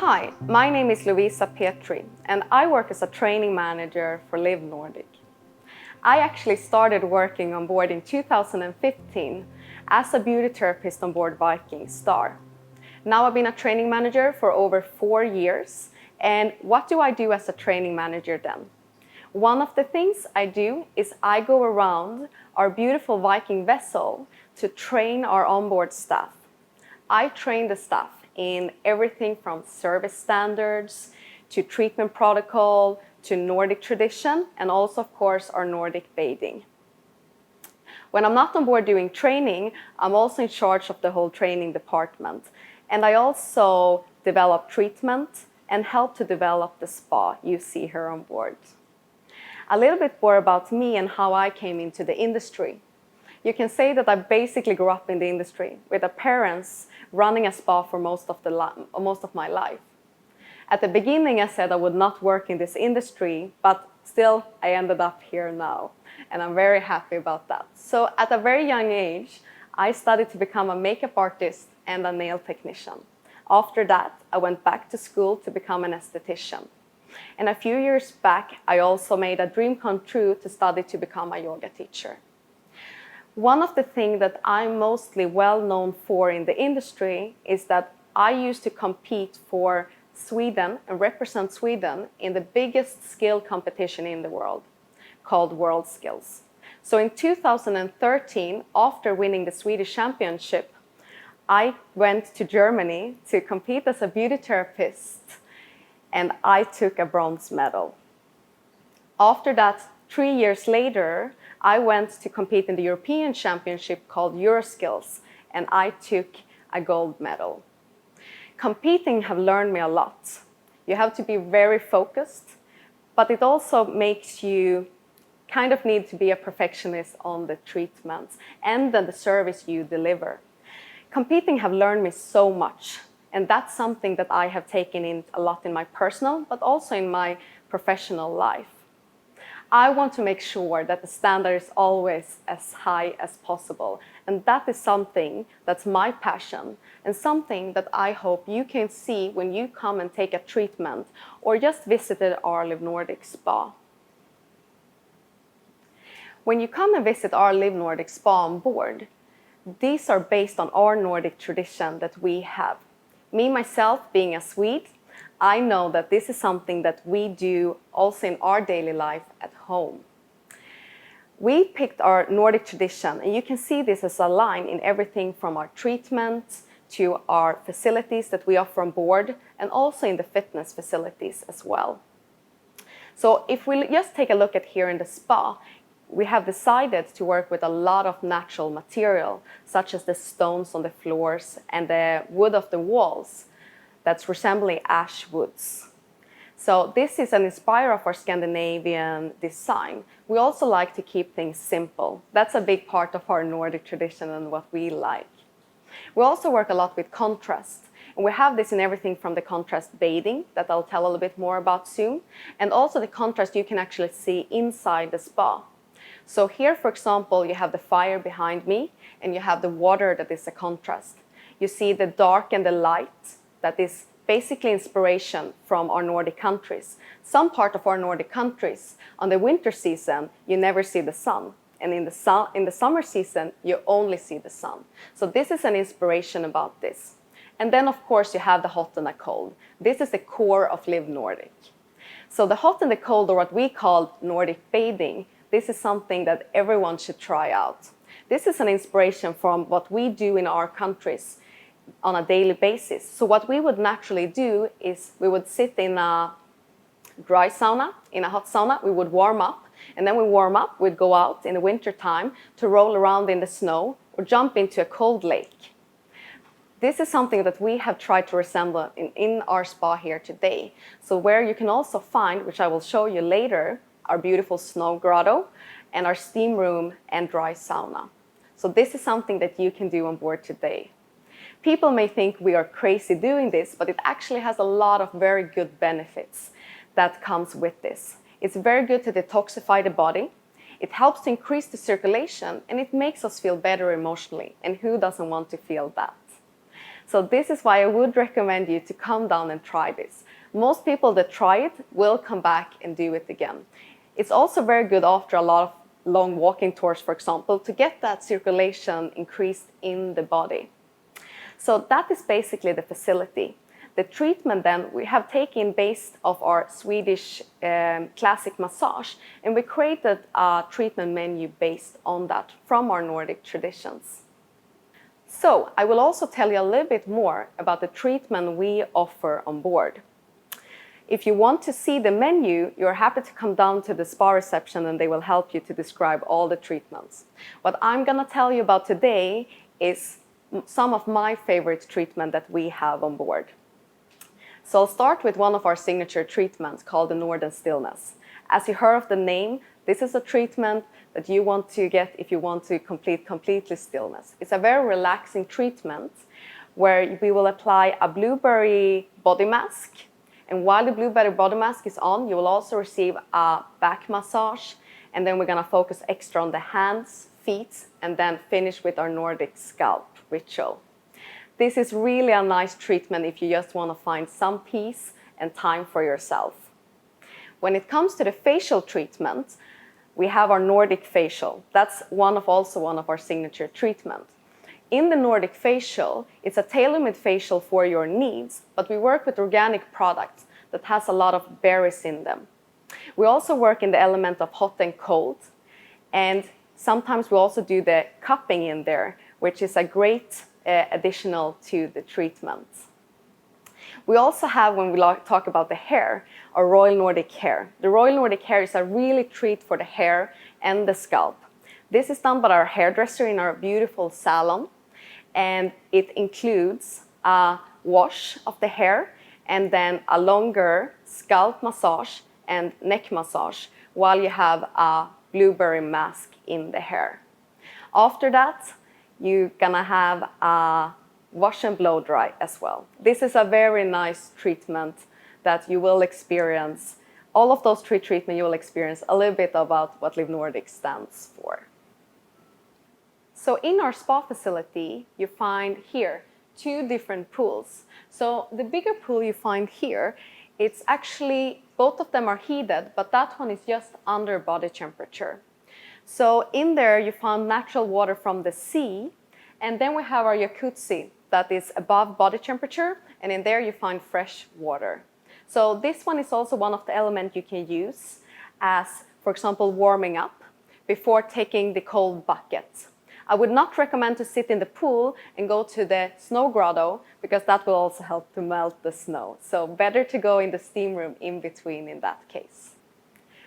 Hi, my name is Lovisa Petri and I work as a training manager for LivNordic. I actually started working on board in 2015 as a beauty therapist on board Viking Star. Now I've been a training manager for over 4 years, and what do I do as a training manager then? One of the things I do is I go around our beautiful Viking vessel to train our onboard staff. I train the staff in everything from service standards to treatment protocol to Nordic tradition, and also of course our Nordic bathing. When I'm not on board doing training, I'm also in charge of the whole training department, and I also develop treatment and help to develop the spa you see here on board. A little bit more about me and how I came into the industry. You can say that I basically grew up in the industry with the parents running a spa for most of my life. At the beginning, I said I would not work in this industry, but still I ended up here now, and I'm very happy about that. So at a very young age, I studied to become a makeup artist and a nail technician. After that, I went back to school to become an esthetician. And a few years back, I also made a dream come true to study to become a yoga teacher. One of the things that I'm mostly well known for in the industry is that I used to compete for Sweden and represent Sweden in the biggest skill competition in the world, called World Skills. So in 2013, after winning the Swedish championship, I went to Germany to compete as a beauty therapist, and I took a bronze medal. After that, 3 years later, I went to compete in the European Championship called Euroskills, and I took a gold medal. Competing have learned me a lot. You have to be very focused, but it also makes you kind of need to be a perfectionist on the treatments and then the service you deliver. Competing have learned me so much, and that's something that I have taken in a lot in my personal, but also in my professional life. I want to make sure that the standard is always as high as possible, and that is something that's my passion and something that I hope you can see when you come and take a treatment or just visited our LivNordic Spa. When you come and visit our LivNordic Spa on board, these are based on our Nordic tradition that we have. Me, myself, being a Swede, I know that this is something that we do also in our daily life at home. We picked our Nordic tradition, and you can see this as a line in everything from our treatment to our facilities that we offer on board, and also in the fitness facilities as well. So if we just take a look at here in the spa, we have decided to work with a lot of natural material, such as the stones on the floors and the wood of the walls that's resembling ash woods. So this is an inspire of our Scandinavian design. We also like to keep things simple. That's a big part of our Nordic tradition and what we like. We also work a lot with contrast. And we have this in everything from the contrast bathing that I'll tell a little bit more about soon, and also the contrast you can actually see inside the spa. So here, for example, you have the fire behind me and you have the water that is a contrast. You see the dark and the light. That is basically inspiration from our Nordic countries. Some part of our Nordic countries, on the winter season, you never see the sun. And in the summer season, you only see the sun. So this is an inspiration about this. And then, of course, you have the hot and the cold. This is the core of LivNordic. So the hot and the cold, or what we call Nordic bathing, this is something that everyone should try out. This is an inspiration from what we do in our countries on a daily basis. So what we would naturally do is we would sit in a dry sauna, in a hot sauna, we would warm up, and then we warm up, we'd go out in the winter time to roll around in the snow or jump into a cold lake. This is something that we have tried to resemble in our spa here today. So where you can also find, which I will show you later, our beautiful snow grotto and our steam room and dry sauna. So this is something that you can do on board today. People may think we are crazy doing this, but it actually has a lot of very good benefits that comes with this. It's very good to detoxify the body. It helps to increase the circulation, and it makes us feel better emotionally. And who doesn't want to feel that? So this is why I would recommend you to come down and try this. Most people that try it will come back and do it again. It's also very good after a lot of long walking tours, for example, to get that circulation increased in the body. So that is basically the facility. The treatment then we have taken based off our Swedish classic massage, and we created a treatment menu based on that from our Nordic traditions. So I will also tell you a little bit more about the treatment we offer on board. If you want to see the menu, you're happy to come down to the spa reception and they will help you to describe all the treatments. What I'm going to tell you about today is some of my favorite treatment that we have on board. So I'll start with one of our signature treatments called the Northern Stillness. As you heard of the name, this is a treatment that you want to get if you want to completely stillness. It's a very relaxing treatment where we will apply a blueberry body mask. And while the blueberry body mask is on, you will also receive a back massage. And then we're going to focus extra on the hands, feet, and then finish with our Nordic scalp ritual. This is really a nice treatment if you just want to find some peace and time for yourself. When it comes to the facial treatment, we have our Nordic facial. That's also one of our signature treatments. In the Nordic facial, it's a tailor-made facial for your needs, but we work with organic products that has a lot of berries in them. We also work in the element of hot and cold, and sometimes we also do the cupping in there, which is a great additional to the treatment. We also have, when we talk about the hair, our Royal Nordic hair. The Royal Nordic hair is a really treat for the hair and the scalp. This is done by our hairdresser in our beautiful salon, and it includes a wash of the hair and then a longer scalp massage and neck massage while you have a blueberry mask in the hair. After that, you're gonna have a wash and blow dry as well. This is a very nice treatment that you will experience. All of those three treatments you will experience a little bit about what LivNordic stands for. So in our spa facility, you find here 2 different pools. So the bigger pool you find here, it's actually, both of them are heated, but that one is just under body temperature. So in there you found natural water from the sea, and then we have our jacuzzi that is above body temperature, and in there you find fresh water. So this one is also one of the elements you can use as, for example, warming up before taking the cold bucket. I would not recommend to sit in the pool and go to the snow grotto because that will also help to melt the snow. So better to go in the steam room in between in that case.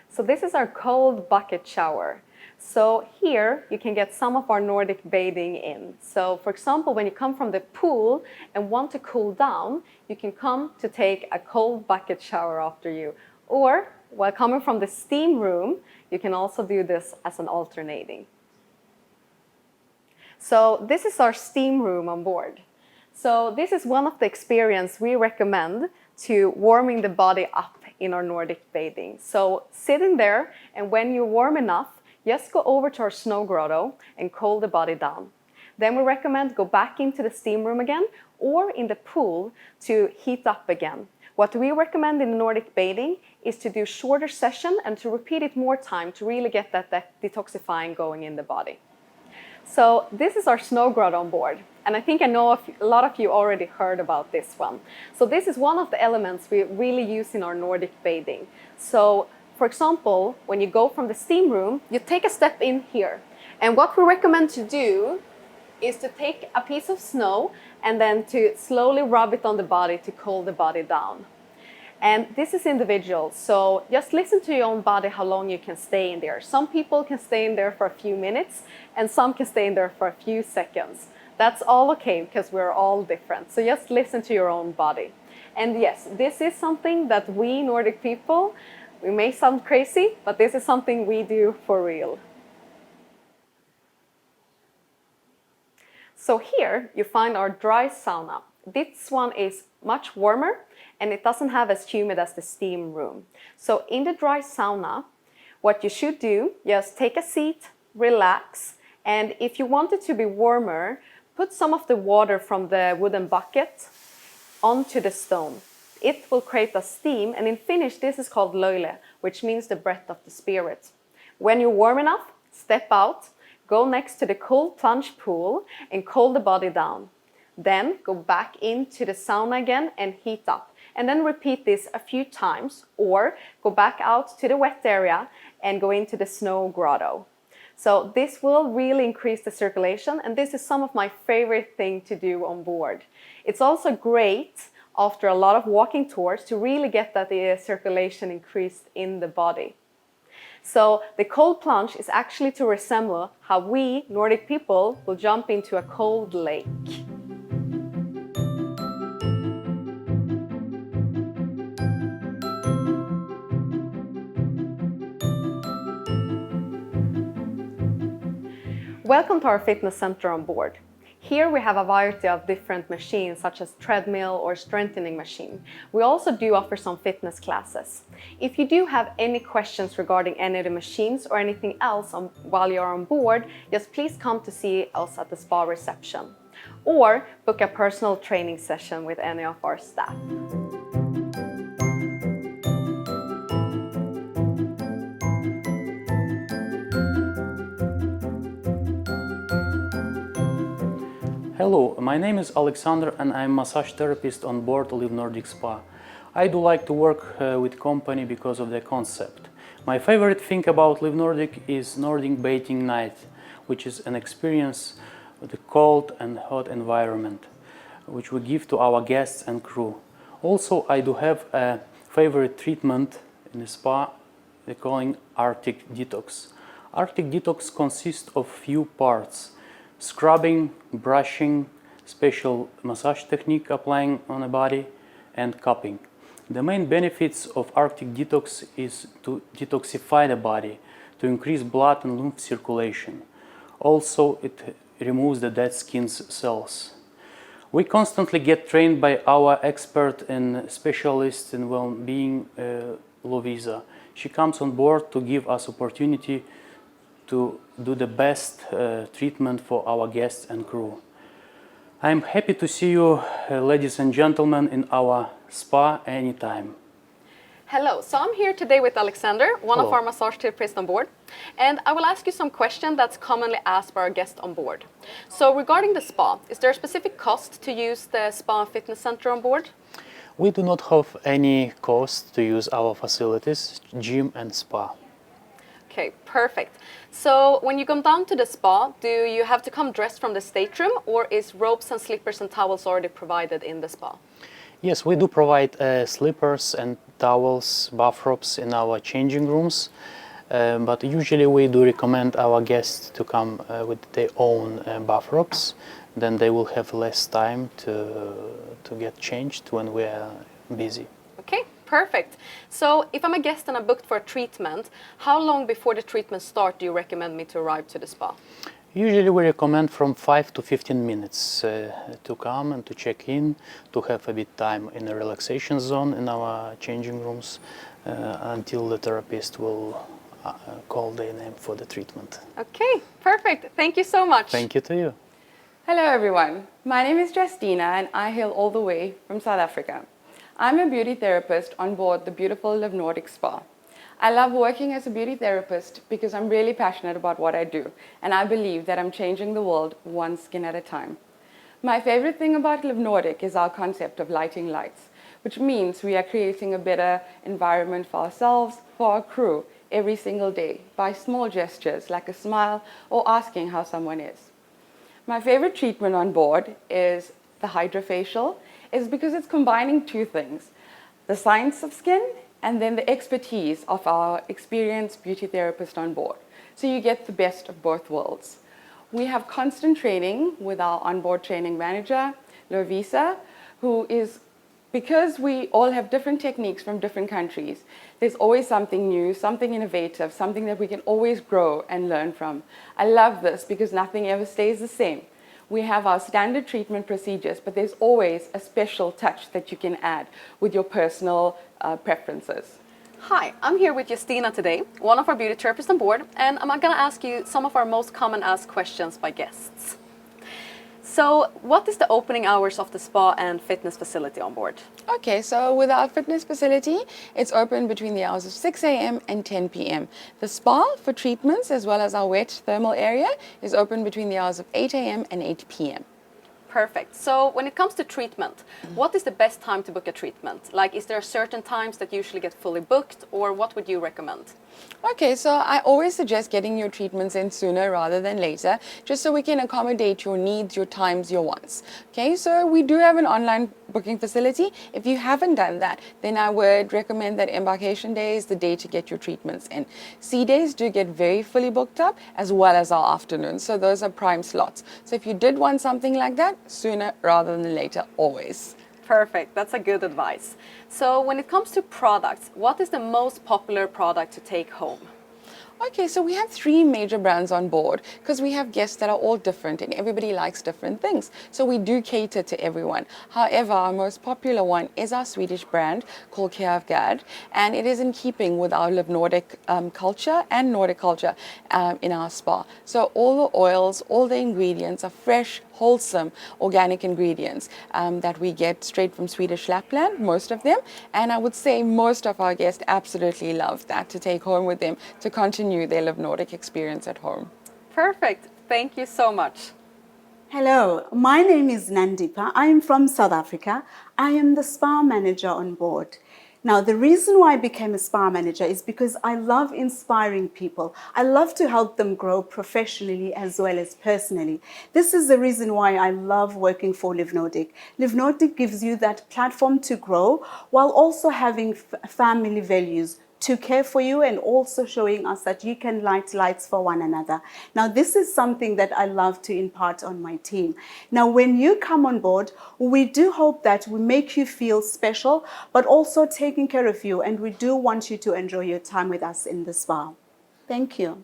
So this is our cold bucket shower. So here you can get some of our Nordic bathing in. So for example, when you come from the pool and want to cool down, you can come to take a cold bucket shower after you. Or while coming from the steam room, you can also do this as an alternating. So this is our steam room on board. So this is one of the experiences we recommend to warming the body up in our Nordic bathing. So sitting there, and when you're warm enough, just go over to our snow grotto and cool the body down. Then we recommend go back into the steam room again or in the pool to heat up again. What we recommend in the Nordic bathing is to do shorter session and to repeat it more time to really get that detoxifying going in the body. So this is our snow grotto on board, and I think I know a lot of you already heard about this one. So this is one of the elements we really use in our Nordic bathing. So for example, when you go from the steam room, you take a step in here. And what we recommend to do is to take a piece of snow and then to slowly rub it on the body to cool the body down. And this is individual, so just listen to your own body how long you can stay in there. Some people can stay in there for a few minutes and some can stay in there for a few seconds. That's all okay because we're all different. So just listen to your own body. And yes, this is something that we Nordic people, we may sound crazy, but this is something we do for real. So here you find our dry sauna. This one is much warmer and it doesn't have as humid as the steam room. So in the dry sauna, what you should do, just take a seat, relax, and if you want it to be warmer, put some of the water from the wooden bucket onto the stone. It will create a steam, and in Finnish this is called löyle, which means the breath of the spirit. When you're warm enough, step out, go next to the cold plunge pool and cool the body down. Then go back into the sauna again and heat up. And then repeat this a few times, or go back out to the wet area and go into the snow grotto. So this will really increase the circulation, and this is some of my favorite thing to do on board. It's also great after a lot of walking tours to really get that the circulation increased in the body. So the cold plunge is actually to resemble how we Nordic people will jump into a cold lake. Welcome to our fitness center on board. Here we have a variety of different machines such as treadmill or strengthening machine. We also do offer some fitness classes. If you do have any questions regarding any of the machines or anything else while you're on board, just please come to see us at the spa reception or book a personal training session with any of our staff. Hello, my name is Alexander and I'm a massage therapist on board LivNordic Spa. I do like to work with company because of the concept. My favorite thing about LivNordic is Nordic bathing night, which is an experience with a cold and hot environment, which we give to our guests and crew. Also, I do have a favorite treatment in the spa, they call it Arctic Detox. Arctic Detox consists of few parts: scrubbing, brushing, special massage technique applying on the body, and cupping. The main benefits of Arctic Detox is to detoxify the body, to increase blood and lymph circulation. Also, it removes the dead skin cells. We constantly get trained by our expert and specialist in well-being, Lovisa. She comes on board to give us opportunity to do the best treatment for our guests and crew. I'm happy to see you, ladies and gentlemen, in our spa anytime. Hello, so I'm here today with Alexander, one Hello. of our massage therapists on board, and I will ask you some questions that's commonly asked by our guests on board. So regarding the spa, is there a specific cost to use the spa and fitness center on board? We do not have any cost to use our facilities, gym and spa. Okay, perfect. So when you come down to the spa, do you have to come dressed from the stateroom, or is ropes and slippers and towels already provided in the spa? Yes, we do provide slippers and towels, bathrobes in our changing rooms, but usually we do recommend our guests to come with their own bathrobes. Then they will have less time to get changed when we are busy. Okay, perfect. So if I'm a guest and I'm booked for a treatment, how long before the treatment start do you recommend me to arrive to the spa? Usually we recommend from 5 to 15 minutes to come and to check in, to have a bit time in a relaxation zone in our changing rooms until the therapist will call their name for the treatment. Okay, perfect. Thank you so much. Thank you to you. Hello everyone, my name is Justina and I hail all the way from South Africa. I'm a beauty therapist on board the beautiful LivNordic Spa. I love working as a beauty therapist because I'm really passionate about what I do, and I believe that I'm changing the world one skin at a time. My favorite thing about LivNordic is our concept of lighting lights, which means we are creating a better environment for ourselves, for our crew, every single day by small gestures like a smile or asking how someone is. My favorite treatment on board is the hydrofacial, is because it's combining two things: the science of skin and then the expertise of our experienced beauty therapist on board. So you get the best of both worlds. We have constant training with our onboard training manager, Lovisa, who is, because we all have different techniques from different countries, there's always something new, something innovative, something that we can always grow and learn from. I love this because nothing ever stays the same. We have our standard treatment procedures, but there's always a special touch that you can add with your personal preferences. Hi, I'm here with Justina today, one of our beauty therapists on board, and I'm going to ask you some of our most common asked questions by guests. So what is the opening hours of the spa and fitness facility on board? Okay, so with our fitness facility, it's open between the hours of 6 a.m. and 10 p.m. The spa for treatments, as well as our wet thermal area, is open between the hours of 8 a.m. and 8 p.m. Perfect. So when it comes to treatment, what is the best time to book a treatment? Like, is there certain times that usually get fully booked, or what would you recommend? Okay, so I always suggest getting your treatments in sooner rather than later, just so we can accommodate your needs, your times, your wants. Okay, so we do have an online booking facility. If you haven't done that, then I would recommend that embarkation day is the day to get your treatments in. Sea days do get very fully booked up, as well as our afternoons, so those are prime slots. So if you did want something like that, sooner rather than later, always. Perfect, that's a good advice. So when it comes to products, what is the most popular product to take home? Okay, so we have 3 major brands on board because we have guests that are all different and everybody likes different things. So we do cater to everyone. However, our most popular one is our Swedish brand called Kjærgaard, and it is in keeping with our LivNordic culture and Nordic culture in our spa. So all the oils, all the ingredients are fresh, wholesome organic ingredients that we get straight from Swedish Lapland, most of them. And I would say most of our guests absolutely love that to take home with them to continue their LivNordic experience at home. Perfect. Thank you so much. Hello, my name is Nandipa. I am from South Africa. I am the spa manager on board. Now, the reason why I became a spa manager is because I love inspiring people. I love to help them grow professionally as well as personally. This is the reason why I love working for LivNordic. LivNordic gives you that platform to grow while also having family values to care for you and also showing us that you can light lights for one another. Now, this is something that I love to impart on my team. Now, when you come on board, we do hope that we make you feel special, but also taking care of you. And we do want you to enjoy your time with us in the spa. Thank you.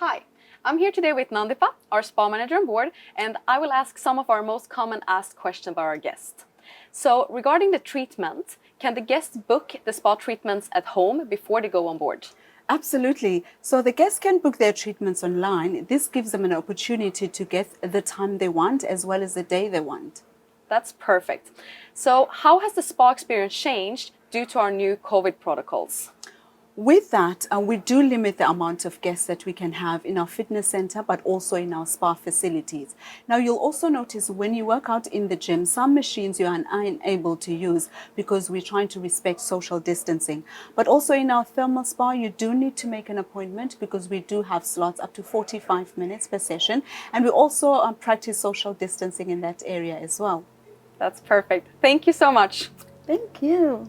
Hi, I'm here today with Nandipa, our spa manager on board, and I will ask some of our most common asked questions by our guests. So regarding the treatment, can the guests book the spa treatments at home before they go on board? Absolutely. So the guests can book their treatments online. This gives them an opportunity to get the time they want as well as the day they want. That's perfect. So how has the spa experience changed due to our new COVID protocols? With that, we do limit the amount of guests that we can have in our fitness center, but also in our spa facilities. Now, you'll also notice when you work out in the gym, some machines you are unable to use because we're trying to respect social distancing. But also in our thermal spa, you do need to make an appointment because we do have slots up to 45 minutes per session. And we also practice social distancing in that area as well. That's perfect. Thank you so much. Thank you.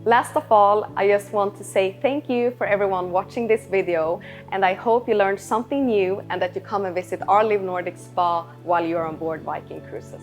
Last of all, I just want to say thank you for everyone watching this video, and I hope you learned something new and that you come and visit our LivNordic Spa while you're on board Viking cruises.